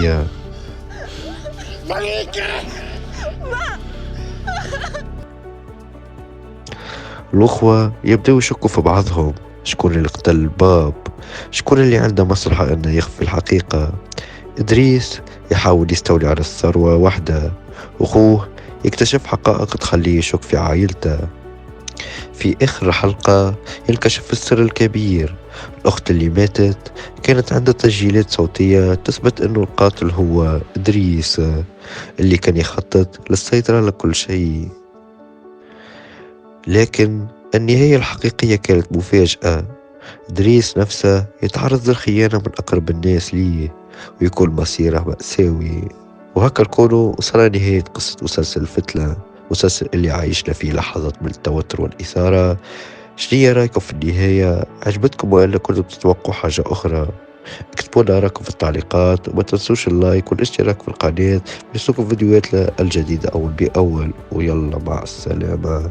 النهاية. الأخوة يبدأوا يشكوا في بعضهم، شكون اللي قتل الباب، شكون اللي عنده مصلحة أنه يخفي الحقيقة. إدريس يحاول يستولي على الثروة وحده، أخوه يكتشف حقائق تخليه يشك في عائلته. في آخر الحلقة ينكشف السر الكبير، الأخت اللي ماتت كانت عندها تسجيلات صوتية تثبت أنه القاتل هو إدريس، اللي كان يخطط للسيطرة على كل شيء. لكن النهاية الحقيقية كانت مفاجأة، إدريس نفسه يتعرض للخيانة من أقرب الناس ليه، ويكون مصيره مأساوي. وهكا نكونوا وصلنا نهاية قصة مسلسل الفتلة، مسلسل اللي عايشنا فيه لحظات من التوتر والإثارة. شنية رايكم في النهاية؟ عجبتكم ولا كنتم تتوقعوا حاجة أخرى؟ اكتبوا لنا رايكم في التعليقات، وما تنسوش اللايك والاشتراك في القناة ليصلكم فيديوهات الجديدة أول بأول. ويلا مع السلامة.